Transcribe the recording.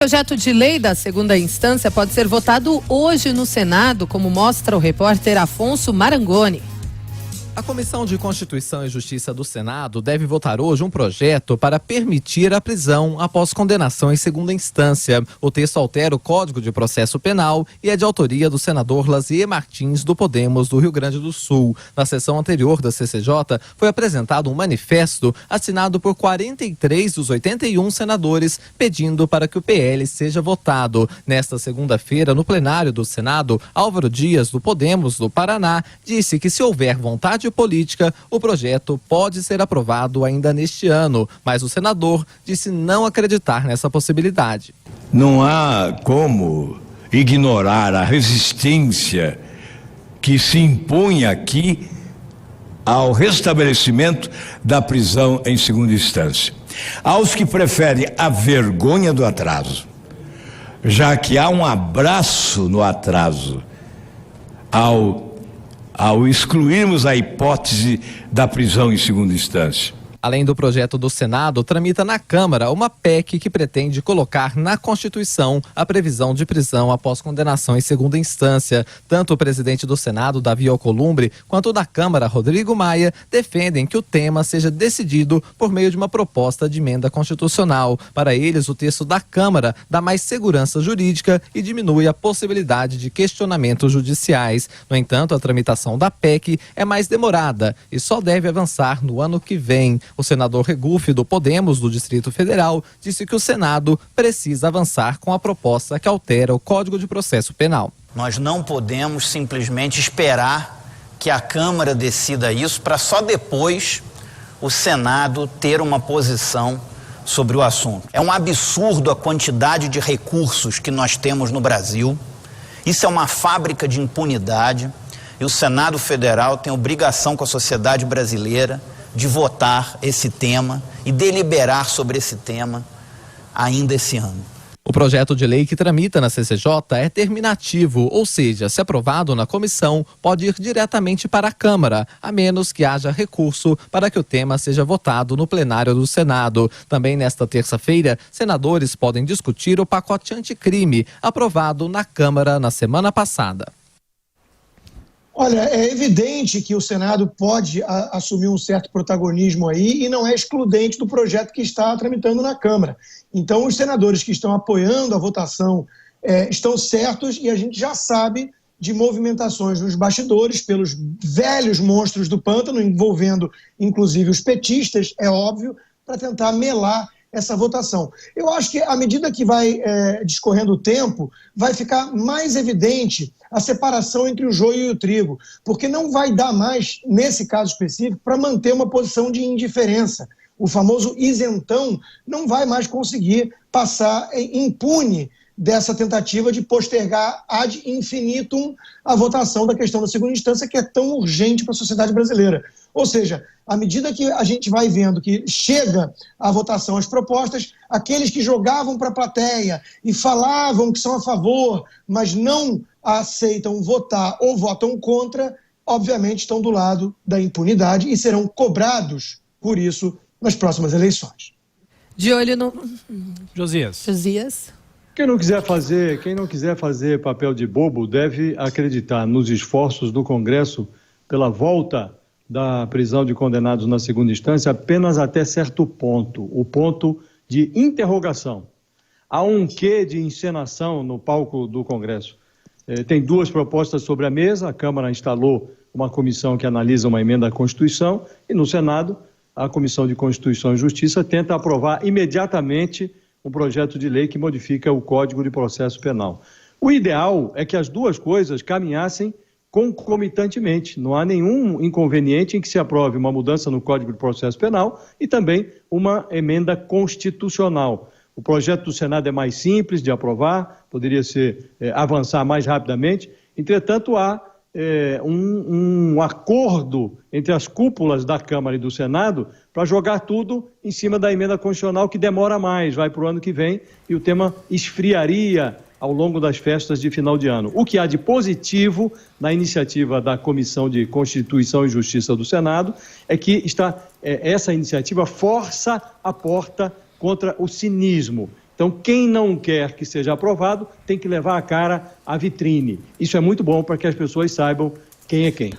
O projeto de lei da segunda instância pode ser votado hoje no Senado, como mostra o repórter Afonso Marangoni. A Comissão de Constituição e Justiça do Senado deve votar hoje um projeto para permitir a prisão após condenação em segunda instância. O texto altera o Código de Processo Penal e é de autoria do senador Lazier Martins, do Podemos, do Rio Grande do Sul. Na sessão anterior da CCJ, foi apresentado um manifesto assinado por 43 dos 81 senadores, pedindo para que o PL seja votado. Nesta segunda-feira, no plenário do Senado, Álvaro Dias, do Podemos, do Paraná, disse que se houver vontade política, o projeto pode ser aprovado ainda neste ano, mas o senador disse não acreditar nessa possibilidade. Não há como ignorar a resistência que se impõe aqui ao restabelecimento da prisão em segunda instância. Aos que preferem a vergonha do atraso, já que há um abraço no atraso ao excluirmos a hipótese da prisão em segunda instância. Além do projeto do Senado, tramita na Câmara uma PEC que pretende colocar na Constituição a previsão de prisão após condenação em segunda instância. Tanto o presidente do Senado, Davi Alcolumbre, quanto o da Câmara, Rodrigo Maia, defendem que o tema seja decidido por meio de uma proposta de emenda constitucional. Para eles, o texto da Câmara dá mais segurança jurídica e diminui a possibilidade de questionamentos judiciais. No entanto, a tramitação da PEC é mais demorada e só deve avançar no ano que vem. O senador Regufe, do Podemos, do Distrito Federal, disse que o Senado precisa avançar com a proposta que altera o Código de Processo Penal. Nós não podemos simplesmente esperar que a Câmara decida isso para só depois o Senado ter uma posição sobre o assunto. É um absurdo a quantidade de recursos que nós temos no Brasil. Isso é uma fábrica de impunidade e o Senado Federal tem obrigação com a sociedade brasileira de votar esse tema e deliberar sobre esse tema ainda esse ano. O projeto de lei que tramita na CCJ é terminativo, ou seja, se aprovado na comissão, pode ir diretamente para a Câmara, a menos que haja recurso para que o tema seja votado no plenário do Senado. Também nesta terça-feira, senadores podem discutir o pacote anticrime, aprovado na Câmara na semana passada. Olha, é evidente que o Senado pode assumir um certo protagonismo aí e não é excludente do projeto que está tramitando na Câmara. Então, os senadores que estão apoiando a votação estão certos e a gente já sabe de movimentações nos bastidores pelos velhos monstros do pântano, envolvendo inclusive os petistas, é óbvio, para tentar melar essa votação. Eu acho que à medida que vai discorrendo o tempo, vai ficar mais evidente a separação entre o joio e o trigo, porque não vai dar mais, nesse caso específico, para manter uma posição de indiferença. O famoso isentão não vai mais conseguir passar impune dessa tentativa de postergar ad infinitum a votação da questão da segunda instância, que é tão urgente para a sociedade brasileira. Ou seja, à medida que a gente vai vendo que chega à votação as propostas, aqueles que jogavam para a plateia e falavam que são a favor, mas não aceitam votar ou votam contra, obviamente estão do lado da impunidade e serão cobrados por isso nas próximas eleições. De olho no... Josias. Quem não quiser fazer papel de bobo deve acreditar nos esforços do Congresso pela volta da prisão de condenados na segunda instância apenas até certo ponto, o ponto de interrogação. Há um quê de encenação no palco do Congresso. Tem duas propostas sobre a mesa, a Câmara instalou uma comissão que analisa uma emenda à Constituição e no Senado a Comissão de Constituição e Justiça tenta aprovar imediatamente um projeto de lei que modifica o Código de Processo Penal. O ideal é que as duas coisas caminhassem concomitantemente. Não há nenhum inconveniente em que se aprove uma mudança no Código de Processo Penal e também uma emenda constitucional. O projeto do Senado é mais simples de aprovar, poderia avançar mais rapidamente. Entretanto, há um acordo entre as cúpulas da Câmara e do Senado para jogar tudo em cima da emenda constitucional, que demora mais, vai para o ano que vem, e o tema esfriaria ao longo das festas de final de ano. O que há de positivo na iniciativa da Comissão de Constituição e Justiça do Senado é que essa iniciativa força a porta contra o cinismo, Então, quem não quer que seja aprovado tem que levar a cara à vitrine. Isso é muito bom para que as pessoas saibam quem é quem.